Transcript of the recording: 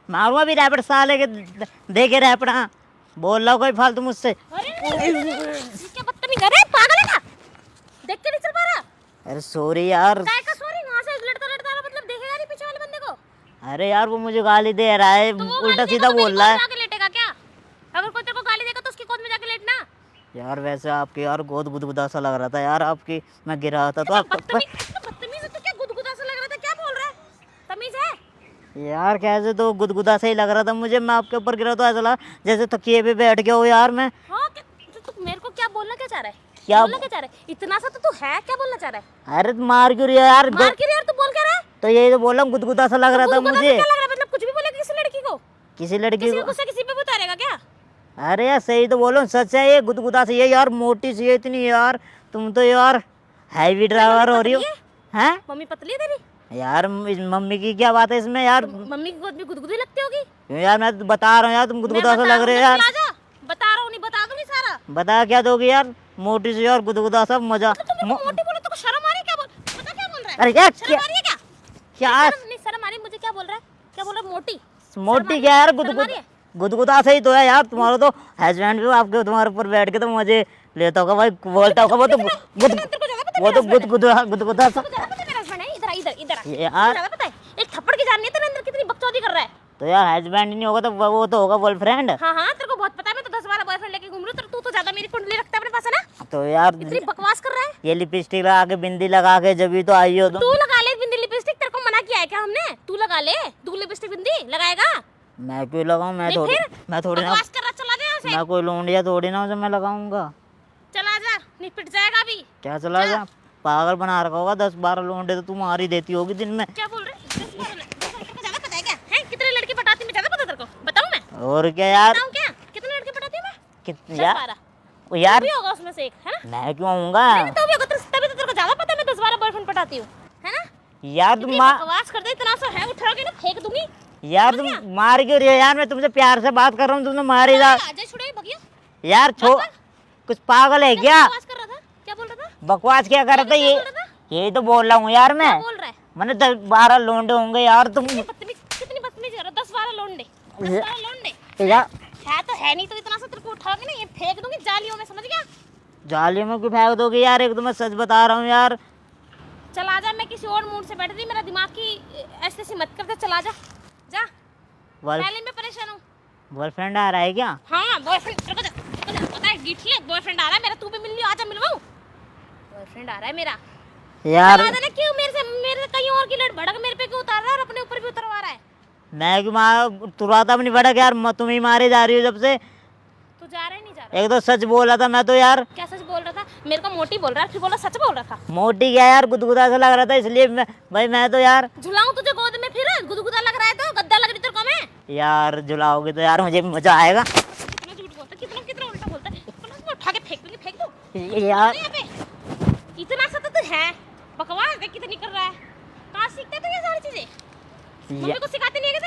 मारूंगा भी रैपट साले के देखे रैपट बोल रहा कोई फालतू मुझसे। अरे क्या बदतमीज है रे, पागल है क्या? देख के नहीं चल पा रहा? अरे सॉरी यार। काय का सॉरी? वहां से लड़ता लड़ता आ रहा, मतलब देखेगा नहीं पीछे वाले बंदे को? अरे यार वो मुझे गाली दे रहा है, तो वो उल्टा गाली सीधा देगा तो बोल मेरी रहा गोद में है। जाके लेटेगा क्या? अगर कोई तेरे को गाली देगा तो उसकी गोद में जाके लेटना। यार वैसे आपकी यार गोद गुदगुदा सा लग रहा था यार आपकी, मैं गिरा था तो आप बदतमीज है तो क्या गुदगुदा सा लग रहा था? क्या बोल रहा है? तमीज है? यार कैसे तो गुदगुदा सा ही लग रहा था मुझे, मैं आपके ऊपर गिरा तो ऐसा लगा जैसे तकिए पे बैठ गया हो यार मैं। हाँ तू मेरे को क्या बोलना क्या चाह रहा है? क्या बोलना क्या चाह रहा है? इतना सा तो तू है, क्या बोलना चाह रहा है? अरे मार क्यों रही है यार? मार के यार, तू बोल क्या रहा है? तो यही तो बोल रहा हूँ, गुदगुदा सा लग रहा था गुदगुदा मुझे। क्या लग रहा है? मतलब कुछ भी बोलेगा किसी लड़की को? किसी लड़की किसी को? का गुस्सा किसी पे भी उतारेगा क्या? अरे यार सही तो बोलो, सच है ये गुदगुदा सी है यार, मोटी सी है इतनी यार, तुम तो यार हैवी ड्राइवर हो रही हो। हैं? मम्मी पतली है तेरी? यार मम्मी की क्या बात है इसमें यार? मम्मी की गोद में गुदगुदी लगती होगी। क्यों यार, मैं तो बता रहा हूँ यार तुम गुदगुदा सा लग रहे हो यार। बता रहा हूँ, नहीं बता दूंगी सारा। बता क्या दोगी यार? मोटी सी और गुदगुदा सब मजा। मोटी बोले तो शर्म आ रही है? क्या बोल, पता क्या बोल रहा है? अरे यार शर्म आ रही है क्या? क्या नहीं शर्म आ रही मुझे। क्या बोल रहा है? क्या बोल रहा है? मोटी मोटी क्या यार? गुदगुदा से ही तो है यार, तुम्हारा तो हस्बैंड भी आपके तुम्हारे ऊपर बैठ के तो मजे लेता होगा भाई, बोलता होगा वो तो गुदगुदा सा यार। एक थप्पड़ की जान नहीं है तेरे अंदर, कितनी बकचोदी कर रहा है। तो यार हस्बैंड नहीं होगा तो वो तो होगा बॉयफ्रेंड। हाँ हाँ तेरे को बहुत पता है, मैं तो 10-12 बॉयफ्रेंड लेके घूम रही हूँ। तू तो ज्यादा मेरी कुंडली रखता है अपने पास, है ना? तो यार इतनी बकवास कर रहा है। ये लिपस्टिक लगा के बिंदी लगा के जब भी तो आई हो तू लगा ले बिंदी लिपस्टिक, तेरे को मना किया है क्या हमने? तू लगा ले, तू लिपस्टिक बिंदी लगाएगा? मैं क्यों लगाऊं? मैं थोड़ी ना, बकवास कर रहा, चला जा यहाँ से। मैं कोई लोंडिया थोड़ी ना हूं जो मैं लगाऊंगा। चला जा, नहीं पिट जाएगा अभी। क्या चला जा? पागल बना रखा होगा, 10-12 लोंडे तो तुम मार ही देती होगी दिन में। क्या बोल रहे हैं? ज्यादा पता है क्या? हैं? कितने लड़के पटाती मैं ज्यादा पता तेरे को? बताऊं मैं? और क्या यार? बताऊं क्या? कितने लड़के पटाती मैं? कितने 10-12। यार? भी होगा उसमें से एक, है ना? मैं क्यों आऊंगा? नहीं तो भी होगा, तभी तो तेरे को ज्यादा पता है मैं 10-12 बॉयफ्रेंड पटाती हूँ, है ना? यार तुम बकवास कर दे, इतना सा है उठा के ना फेंक दूंगी। यार तुम मार क्यों रही हो यार? मैं तुमसे प्यार से बात कर रहा हूँ, तुमने मार ही आ जा छुड़ाई भगिया। यार कुछ पागल है क्या? बकवास कर रहा था? क्या बोल रहा था? बकवास क्या कर रहा था? यही तो बोल रहा हूँ यार मैं। क्या बोल रहा है? मैंने 10-12 लोंडे होंगे यार तुम। कितनी बदतमीजी कर रहा है? 10-12 लोंडे, 10-12 लोंडे यार है नहीं तो इतना सा तेरे को उठा के ना ये फेंक दूंगी जालियों में, समझ गया? जालियों में क्यों फेंक दोगे यार? एक तो मैं सच बता रहा हूँ यार। चल आजा, मैं किसी और मूड से बैठी थी, मेरा दिमाग की ऐसे ऐसी मत करते, चला जा जा। पहले मैं परेशान हूँ। बॉयफ्रेंड आ रहा है क्या? हाँ बॉयफ्रेंड, पता है गीठी है, बॉयफ्रेंड आ रहा है मेरा। तू भी मिल लियो, आजा मिलवाऊं। बॉयफ्रेंड आ रहा है मेरा यार। ना क्यों मेरे से कहीं और की लड़ भड़क मेरे पे क्यों उतार रहा है और अपने ऊपर भी उतरवा रहा है? मैं क्यों तुरंत अपनी भड़क यार, तुम ही मारे जा रही हो जब से। तू जा रहा है नहीं जा रहा? एक तो सच बोला था मैं तो यार। क्या सच बोल रहा था? मेरे को मोटी बोल रहा है, फिर बोला सच बोल रहा था। मोटी क्या यार, गुदगुदा सा लग रहा था इसलिए मैं तो यार झुलाऊं तुझे गोद में? फिर गुदगुदा लग रहा है तो गद्दा लग रही तेरे को मैं? यार झुलाओगे तो यार मुझे भी मजा आएगा। कितना झूठ बोलता है, कितना उल्टा बोलता है। उठा के फेंक दूंगी, फेंक दो यार। यहाँ पे इतना सा तो है, बकवास देख कितनी कर रहा है। कहाँ सीखता है तू ये सारी चीजें? मम्मी को सिखाते नहीं है क्या?